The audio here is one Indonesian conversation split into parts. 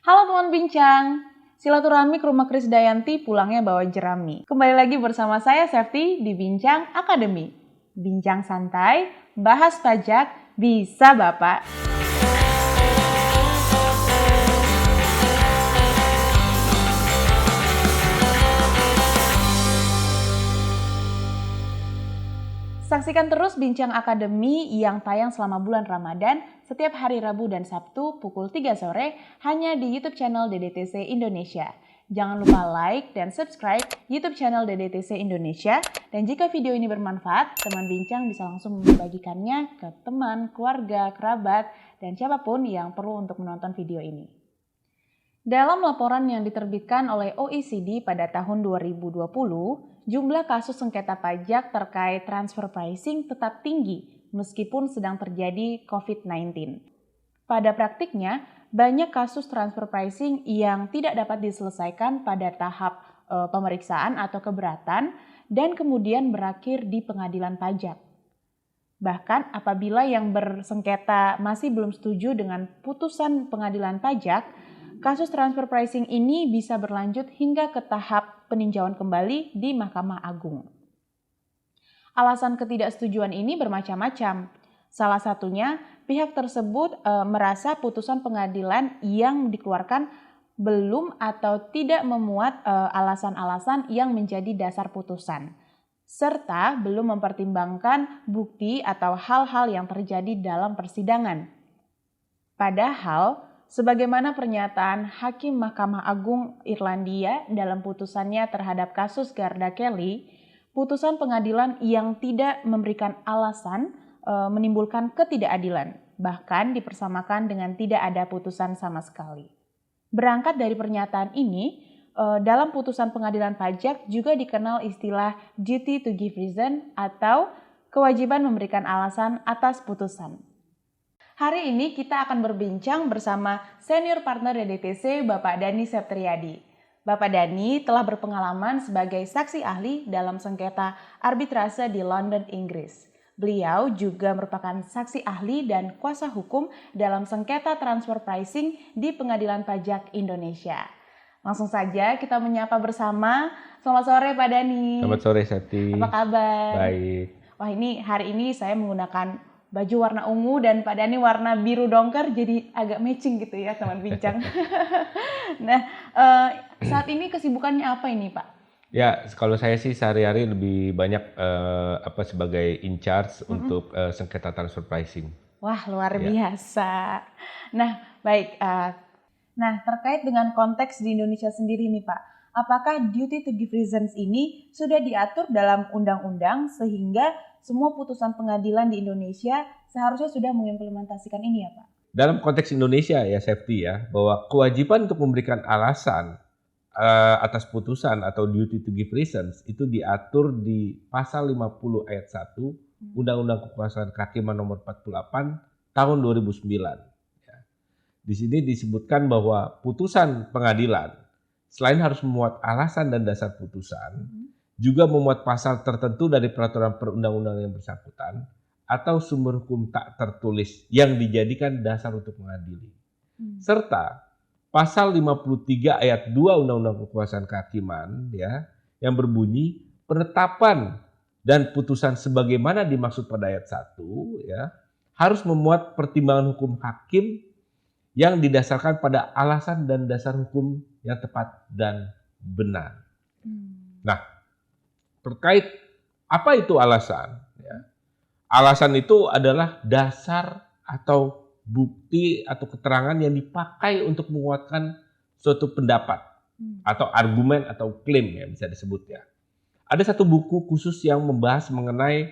Halo teman bincang, silaturahmi ke rumah Krisdayanti pulangnya bawa jerami. Kembali lagi bersama saya Sefti di Bincang Akademi. Bincang santai, bahas pajak, bisa Bapak. Saksikan terus Bincang Akademi yang tayang selama bulan Ramadan setiap hari Rabu dan Sabtu pukul 3 sore hanya di YouTube channel DDTC Indonesia. Jangan lupa like dan subscribe YouTube channel DDTC Indonesia, dan jika video ini bermanfaat, teman bincang bisa langsung membagikannya ke teman, keluarga, kerabat, dan siapapun yang perlu untuk menonton video ini. Dalam laporan yang diterbitkan oleh OECD pada tahun 2020, jumlah kasus sengketa pajak terkait transfer pricing tetap tinggi meskipun sedang terjadi COVID-19. Pada praktiknya, banyak kasus transfer pricing yang tidak dapat diselesaikan pada tahap pemeriksaan atau keberatan dan kemudian berakhir di pengadilan pajak. Bahkan apabila yang bersengketa masih belum setuju dengan putusan pengadilan pajak, kasus transfer pricing ini bisa berlanjut hingga ke tahap peninjauan kembali di Mahkamah Agung. Alasan ketidaksetujuan ini bermacam-macam. Salah satunya, pihak tersebut merasa putusan pengadilan yang dikeluarkan belum atau tidak memuat alasan-alasan yang menjadi dasar putusan, serta belum mempertimbangkan bukti atau hal-hal yang terjadi dalam persidangan. Padahal, sebagaimana pernyataan Hakim Mahkamah Agung Irlandia dalam putusannya terhadap kasus Garda Kelly, putusan pengadilan yang tidak memberikan alasan menimbulkan ketidakadilan, bahkan dipersamakan dengan tidak ada putusan sama sekali. Berangkat dari pernyataan ini, dalam putusan pengadilan pajak juga dikenal istilah duty to give reason atau kewajiban memberikan alasan atas putusan. Hari ini kita akan berbincang bersama senior partner DDTC Bapak Dhani Septriadi. Bapak Dhani telah berpengalaman sebagai saksi ahli dalam sengketa arbitrase di London, Inggris. Beliau juga merupakan saksi ahli dan kuasa hukum dalam sengketa transfer pricing di Pengadilan Pajak Indonesia. Langsung saja kita menyapa bersama. Selamat sore Pak Dhani. Selamat sore Sati. Apa kabar? Baik. Wah, hari ini saya menggunakan baju warna ungu dan Pak Dhani warna biru dongker, jadi agak matching gitu ya teman bincang. Nah, saat ini kesibukannya apa ini Pak? Ya, kalau saya sih sehari-hari lebih banyak sebagai in charge untuk sengketa transfer pricing. Wah, luar biasa. Nah, baik. Nah, terkait dengan konteks di Indonesia sendiri nih Pak, apakah duty to give reasons ini sudah diatur dalam undang-undang sehingga semua putusan pengadilan di Indonesia seharusnya sudah mengimplementasikan ini ya Pak? Dalam konteks Indonesia ya Safety ya, bahwa kewajiban untuk memberikan alasan atas putusan atau duty to give reasons itu diatur di pasal 50 ayat 1 Undang-Undang Kekuasaan Kehakiman nomor 48 tahun 2009. Ya. Di sini disebutkan bahwa putusan pengadilan selain harus memuat alasan dan dasar putusan, juga memuat pasal tertentu dari peraturan perundang-undangan yang bersangkutan atau sumber hukum tak tertulis yang dijadikan dasar untuk mengadili. Serta pasal 53 ayat 2 Undang-Undang Kekuasaan Kehakiman ya, yang berbunyi penetapan dan putusan sebagaimana dimaksud pada ayat 1 ya, harus memuat pertimbangan hukum hakim yang didasarkan pada alasan dan dasar hukum yang tepat dan benar. Nah, terkait apa itu alasan? Ya. Alasan itu adalah dasar atau bukti atau keterangan yang dipakai untuk menguatkan suatu pendapat atau argumen atau klaim ya bisa disebut ya. Ada satu buku khusus yang membahas mengenai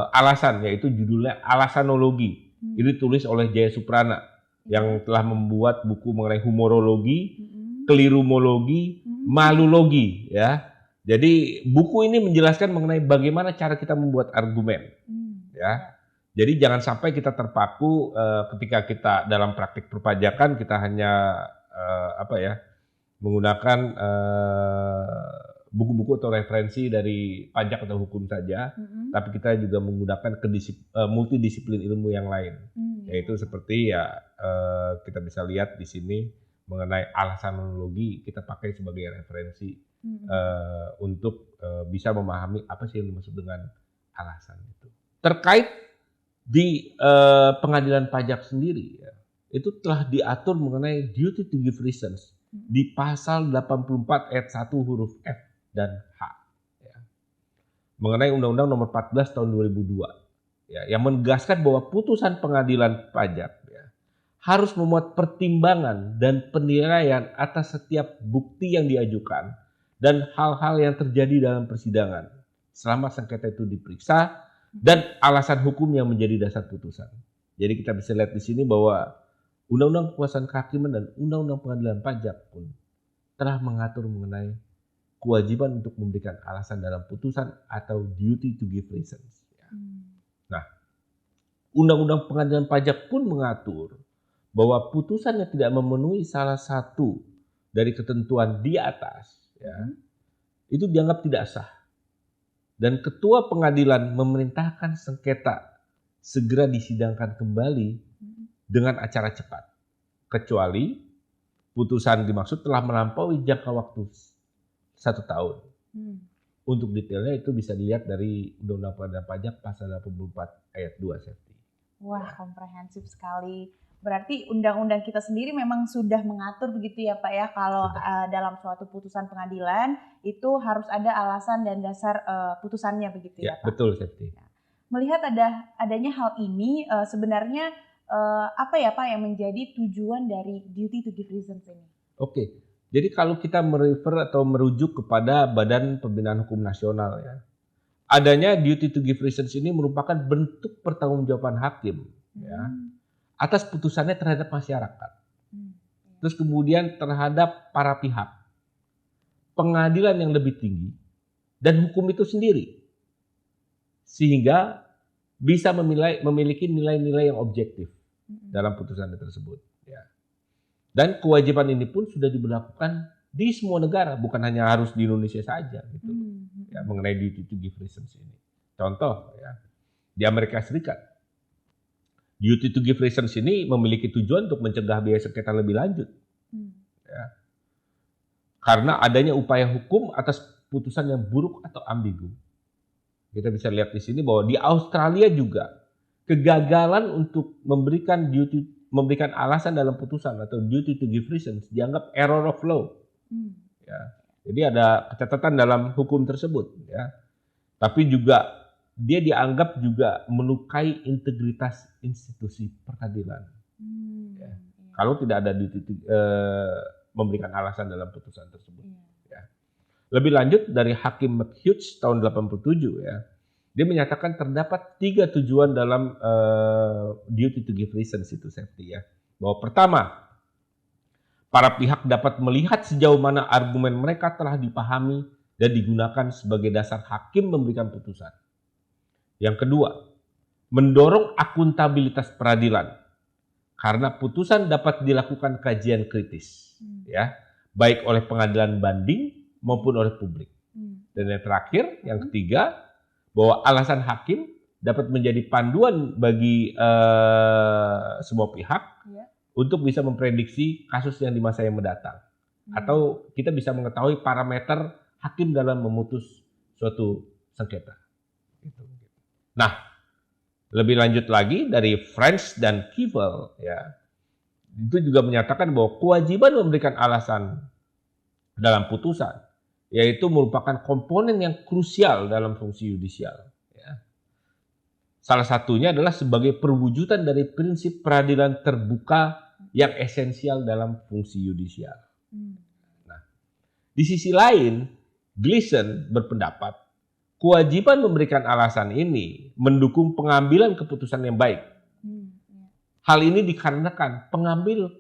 alasan, yaitu judulnya Alasanologi. Ini ditulis oleh Jaya Suprana yang telah membuat buku mengenai humorologi, kelirumologi, malologi ya. Jadi buku ini menjelaskan mengenai bagaimana cara kita membuat argumen ya. Jadi jangan sampai kita terpaku ketika kita dalam praktik perpajakan kita hanya menggunakan buku-buku atau referensi dari pajak atau hukum saja, tapi kita juga menggunakan multidisiplin ilmu yang lain, yaitu seperti ya kita bisa lihat di sini mengenai alasan monologi kita pakai sebagai referensi untuk bisa memahami apa sih yang dimaksud dengan alasan itu. Terkait di pengadilan pajak sendiri ya, itu telah diatur mengenai duty to give reasons di pasal 84 ayat 1 huruf F dan H ya. Mengenai Undang-Undang Nomor 14 tahun 2002 ya, yang menegaskan bahwa putusan pengadilan pajak ya, harus memuat pertimbangan dan penilaian atas setiap bukti yang diajukan dan hal-hal yang terjadi dalam persidangan selama sengketa itu diperiksa dan alasan hukum yang menjadi dasar putusan. Jadi kita bisa lihat di sini bahwa Undang-Undang Kekuasaan Kehakiman dan Undang-Undang Pengadilan Pajak pun telah mengatur mengenai kewajiban untuk memberikan alasan dalam putusan atau duty to give reasons. Nah, Undang-Undang Pengadilan Pajak pun mengatur bahwa putusan yang tidak memenuhi salah satu dari ketentuan di atas, ya, itu dianggap tidak sah. Dan ketua pengadilan memerintahkan sengketa segera disidangkan kembali dengan acara cepat, kecuali putusan dimaksud telah melampaui jangka waktu 1 tahun. Untuk detailnya itu bisa dilihat dari Undang-Undang Pengadilan Pajak pasal 84 ayat 2 Safety. Wah, komprehensif sekali. Berarti undang-undang kita sendiri memang sudah mengatur begitu ya Pak ya, kalau dalam suatu putusan pengadilan itu harus ada alasan dan dasar putusannya begitu ya Pak? Betul Safety. Melihat adanya hal ini sebenarnya apa ya Pak yang menjadi tujuan dari duty to give reasons ini? Oke, jadi kalau kita merefer atau merujuk kepada Badan Pembinaan Hukum Nasional ya, adanya duty to give reasons ini merupakan bentuk pertanggungjawaban hakim ya, atas putusannya terhadap masyarakat. Terus kemudian terhadap para pihak, pengadilan yang lebih tinggi, dan hukum itu sendiri. Sehingga bisa memiliki nilai-nilai yang objektif dalam putusan tersebut. Ya. Dan kewajiban ini pun sudah diberlakukan di semua negara, bukan hanya harus di Indonesia saja gitu. Ya, mengenai duty to give reasons ini. Contoh ya, di Amerika Serikat, duty to give reasons ini memiliki tujuan untuk mencegah biaya sengketa lebih lanjut. Ya. Karena adanya upaya hukum atas putusan yang buruk atau ambigu. Kita bisa lihat di sini bahwa di Australia juga kegagalan untuk memberikan alasan dalam putusan atau duty to give reasons dianggap error of law. Ya. Jadi ada catatan dalam hukum tersebut ya. Tapi juga dia dianggap juga melukai integritas institusi peradilan. Ya. Kalau tidak ada memberikan alasan dalam putusan tersebut. Ya. Lebih lanjut dari Hakim McHugh tahun 87 ya. Dia menyatakan terdapat 3 tujuan dalam duty to give reasons itu Safety ya. Bahwa pertama, para pihak dapat melihat sejauh mana argumen mereka telah dipahami dan digunakan sebagai dasar hakim memberikan putusan. Yang kedua, mendorong akuntabilitas peradilan. Karena putusan dapat dilakukan kajian kritis, ya, baik oleh pengadilan banding maupun oleh publik. Dan yang terakhir, yang ketiga, bahwa alasan hakim dapat menjadi panduan bagi semua pihak untuk bisa memprediksi kasus yang di masa yang mendatang. Atau kita bisa mengetahui parameter hakim dalam memutus suatu sengketa. Nah, lebih lanjut lagi dari French dan Kivel, ya, itu juga menyatakan bahwa kewajiban memberikan alasan dalam putusan, yaitu merupakan komponen yang krusial dalam fungsi yudisial. Ya. Salah satunya adalah sebagai perwujudan dari prinsip peradilan terbuka yang esensial dalam fungsi yudisial. Nah, di sisi lain, Gleeson berpendapat kewajiban memberikan alasan ini mendukung pengambilan keputusan yang baik. Hal ini dikarenakan pengambil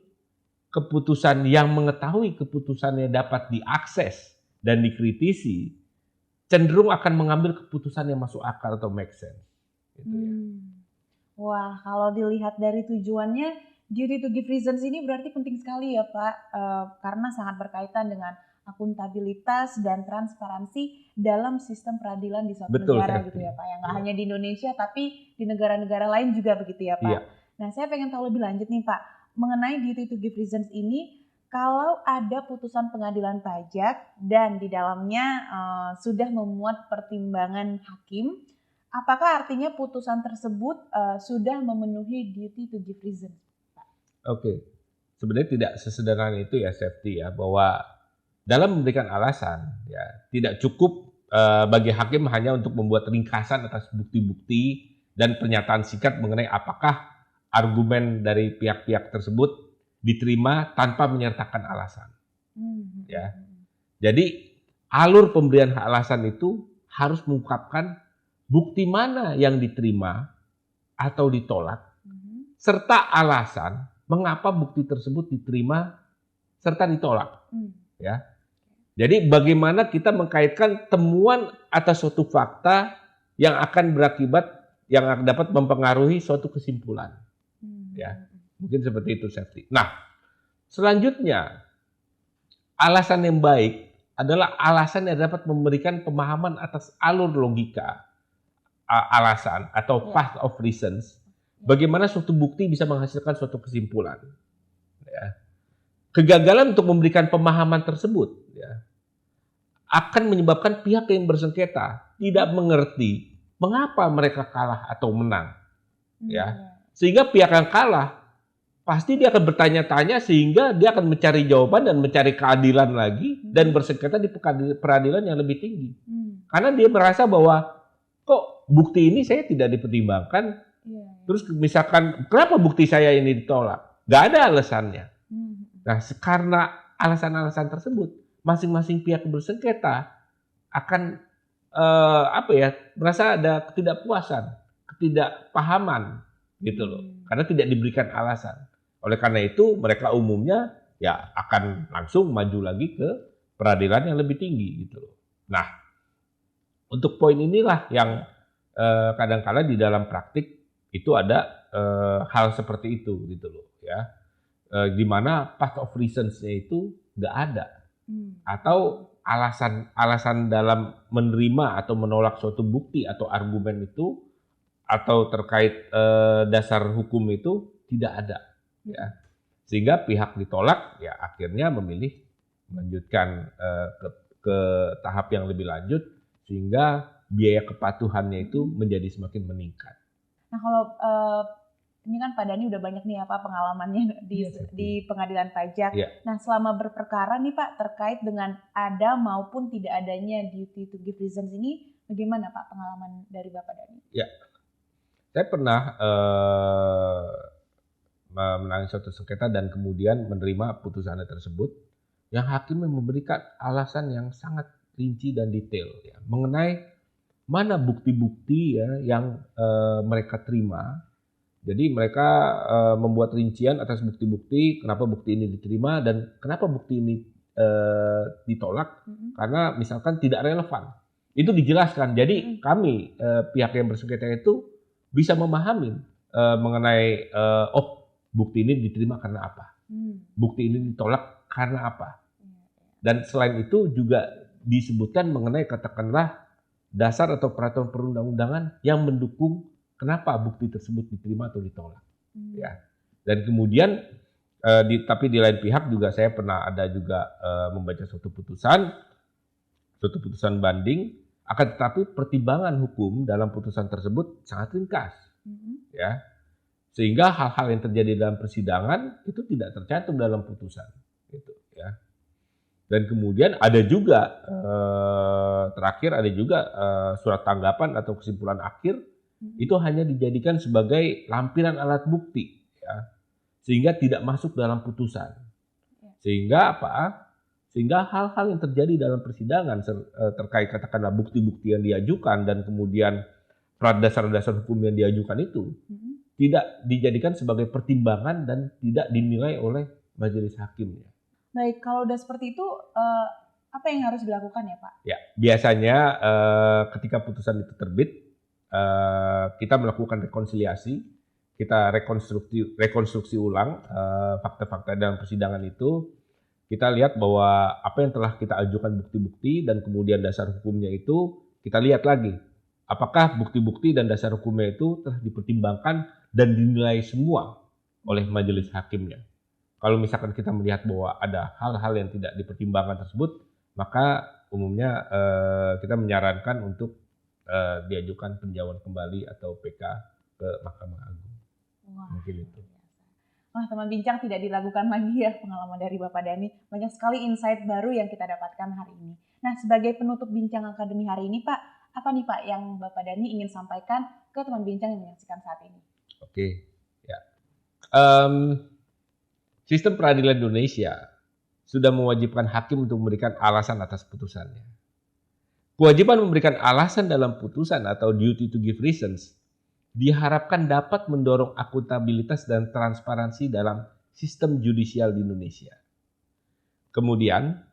keputusan yang mengetahui keputusannya dapat diakses dan dikritisi cenderung akan mengambil keputusan yang masuk akal atau make sense. Gitu ya. Wah, kalau dilihat dari tujuannya, duty to give reasons ini berarti penting sekali ya Pak, karena sangat berkaitan dengan akuntabilitas dan transparansi dalam sistem peradilan di suatu negara gitu ya Pak. Yang nggak hanya di Indonesia tapi di negara-negara lain juga begitu ya Pak. Nah, saya pengen tahu lebih lanjut nih Pak, mengenai duty to give reasons ini kalau ada putusan pengadilan pajak dan di dalamnya sudah memuat pertimbangan hakim, apakah artinya putusan tersebut sudah memenuhi duty to give reason? Oke, sebenarnya tidak sesederhana itu ya Safety ya, bahwa dalam memberikan alasan ya tidak cukup bagi hakim hanya untuk membuat ringkasan atas bukti-bukti dan pernyataan singkat mengenai apakah argumen dari pihak-pihak tersebut diterima tanpa menyertakan alasan. Ya, jadi alur pemberian alasan itu harus mengungkapkan bukti mana yang diterima atau ditolak, serta alasan mengapa bukti tersebut diterima serta ditolak. Ya, jadi bagaimana kita mengkaitkan temuan atas suatu fakta yang akan berakibat, yang dapat mempengaruhi suatu kesimpulan. Ya, mungkin seperti itu Safety. Nah, selanjutnya alasan yang baik adalah alasan yang dapat memberikan pemahaman atas alur logika alasan atau path of reasons, bagaimana suatu bukti bisa menghasilkan suatu kesimpulan. Ya. Kegagalan untuk memberikan pemahaman tersebut ya, akan menyebabkan pihak yang bersengketa tidak mengerti mengapa mereka kalah atau menang. Ya. Sehingga pihak yang kalah pasti dia akan bertanya-tanya, sehingga dia akan mencari jawaban dan mencari keadilan lagi dan bersengketa di peradilan yang lebih tinggi. Karena dia merasa bahwa kok bukti ini saya tidak dipertimbangkan. Terus misalkan kenapa bukti saya ini ditolak? Gak ada alasannya. Nah, karena alasan-alasan tersebut, masing-masing pihak bersengketa akan merasa ada ketidakpuasan, ketidakpahaman gitu loh. Karena tidak diberikan alasan. Oleh karena itu mereka umumnya ya akan langsung maju lagi ke peradilan yang lebih tinggi gitu loh. Nah, untuk poin inilah yang kadang-kala di dalam praktik itu ada hal seperti itu gitu loh ya. Di mana path of reasons-nya itu nggak ada. Atau alasan dalam menerima atau menolak suatu bukti atau argumen itu atau terkait dasar hukum itu tidak ada ya. Sehingga pihak ditolak ya akhirnya memilih melanjutkan ke tahap yang lebih lanjut, sehingga biaya kepatuhannya itu menjadi semakin meningkat. Nah, kalau ini kan Pak Dhani udah banyak nih pengalamannya di pengadilan pajak. Nah, selama berperkara nih Pak, terkait dengan ada maupun tidak adanya duty to give reasons ini, bagaimana Pak pengalaman dari Bapak Dhani? Ya, saya pernah menangani suatu sengketa dan kemudian menerima putusannya tersebut, yang hakim memberikan alasan yang sangat rinci dan detail ya, mengenai mana bukti-bukti ya yang mereka terima. Jadi mereka membuat rincian atas bukti-bukti, kenapa bukti ini diterima dan kenapa bukti ini ditolak, karena misalkan tidak relevan. Itu dijelaskan. Jadi kami pihak yang bersengketa itu bisa memahami mengenai bukti ini diterima karena apa, bukti ini ditolak karena apa. Dan selain itu juga disebutkan mengenai katakanlah dasar atau peraturan perundang-undangan yang mendukung kenapa bukti tersebut diterima atau ditolak. Ya. Dan kemudian tapi di lain pihak juga saya pernah ada juga membaca suatu putusan banding, akan tetapi pertimbangan hukum dalam putusan tersebut sangat ringkas. Ya. Sehingga hal-hal yang terjadi dalam persidangan itu tidak tercantum dalam putusan gitu ya. Dan kemudian ada juga terakhir ada juga surat tanggapan atau kesimpulan akhir itu hanya dijadikan sebagai lampiran alat bukti ya, sehingga tidak masuk dalam putusan. Sehingga sehingga hal-hal yang terjadi dalam persidangan terkait katakanlah bukti-bukti yang diajukan dan kemudian dasar-dasar hukum yang diajukan itu tidak dijadikan sebagai pertimbangan dan tidak dinilai oleh majelis hakimnya. Baik, kalau udah seperti itu, apa yang harus dilakukan ya Pak? Ya, biasanya ketika putusan itu terbit, kita melakukan rekonsiliasi, kita rekonstruksi ulang fakta-fakta dalam persidangan itu. Kita lihat bahwa apa yang telah kita ajukan bukti-bukti dan kemudian dasar hukumnya itu kita lihat lagi. Apakah bukti-bukti dan dasar hukumnya itu telah dipertimbangkan dan dinilai semua oleh majelis hakimnya. Kalau misalkan kita melihat bahwa ada hal-hal yang tidak dipertimbangkan tersebut, maka umumnya kita menyarankan untuk diajukan peninjauan kembali atau PK ke Mahkamah Agung. Wah, Mungkin itu. wah, teman bincang tidak diragukan lagi ya pengalaman dari Bapak Dhani. Banyak sekali insight baru yang kita dapatkan hari ini. Nah, sebagai penutup bincang akademi hari ini, Pak, apa nih Pak yang Bapak Dhani ingin sampaikan ke teman bincang yang menyaksikan saat ini? Oke, ya. Sistem peradilan Indonesia sudah mewajibkan hakim untuk memberikan alasan atas putusannya. Kewajiban memberikan alasan dalam putusan atau duty to give reasons diharapkan dapat mendorong akuntabilitas dan transparansi dalam sistem judicial di Indonesia. Kemudian,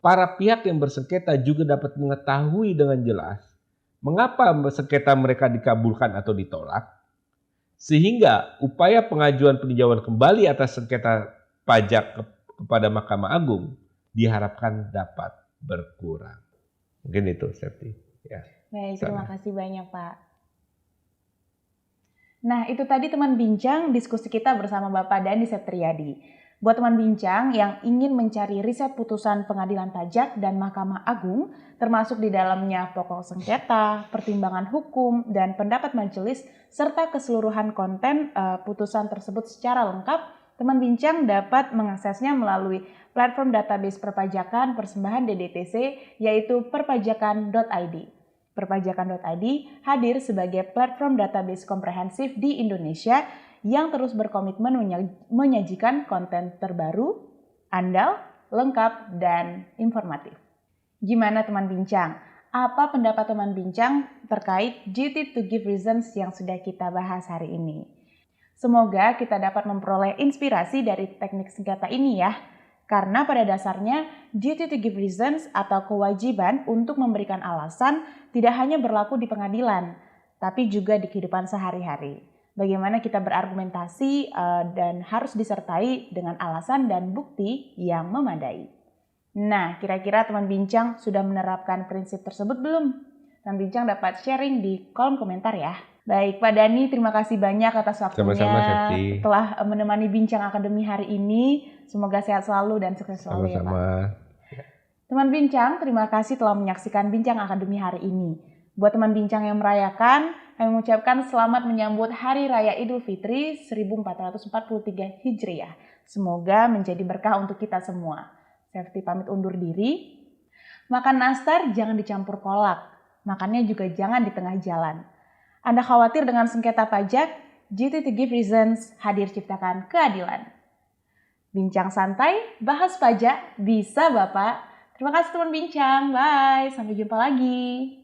para pihak yang bersengketa juga dapat mengetahui dengan jelas mengapa sengketa mereka dikabulkan atau ditolak, sehingga upaya pengajuan peninjauan kembali atas sengketa pajak kepada Mahkamah Agung diharapkan dapat berkurang. Mungkin itu, Septi. Ya. Baik, terima kasih banyak, Pak. Nah, itu tadi teman bincang diskusi kita bersama Bapak Dhani Septriadi. Buat teman bincang yang ingin mencari riset putusan Pengadilan Pajak dan Mahkamah Agung, termasuk di dalamnya pokok sengketa, pertimbangan hukum, dan pendapat majelis, serta keseluruhan konten putusan tersebut secara lengkap, teman bincang dapat mengaksesnya melalui platform database perpajakan persembahan DDTC, yaitu perpajakan.id. Perpajakan.id hadir sebagai platform database komprehensif di Indonesia yang terus berkomitmen menyajikan konten terbaru, andal, lengkap, dan informatif. Gimana teman bincang? Apa pendapat teman bincang terkait duty to give reasons yang sudah kita bahas hari ini? Semoga kita dapat memperoleh inspirasi dari teknik sengketa ini ya. Karena pada dasarnya duty to give reasons atau kewajiban untuk memberikan alasan tidak hanya berlaku di pengadilan, tapi juga di kehidupan sehari-hari. Bagaimana kita berargumentasi dan harus disertai dengan alasan dan bukti yang memadai. Nah, kira-kira teman bincang sudah menerapkan prinsip tersebut belum? Teman bincang dapat sharing di kolom komentar ya. Baik, Pak Dhani, terima kasih banyak atas waktunya. Sama-sama, telah menemani bincang akademi hari ini. Semoga sehat selalu dan sukses selalu ya, Pak. Teman bincang, terima kasih telah menyaksikan bincang akademi hari ini. Buat teman bincang yang merayakan, kami mengucapkan selamat menyambut Hari Raya Idul Fitri 1443 Hijriah. Semoga menjadi berkah untuk kita semua. Safety pamit undur diri. Makan nastar jangan dicampur kolak. Makannya juga jangan di tengah jalan. Anda khawatir dengan sengketa pajak? Duty to give reasons hadir ciptakan keadilan. Bincang santai, bahas pajak, bisa Bapak. Terima kasih teman bincang. Bye, sampai jumpa lagi.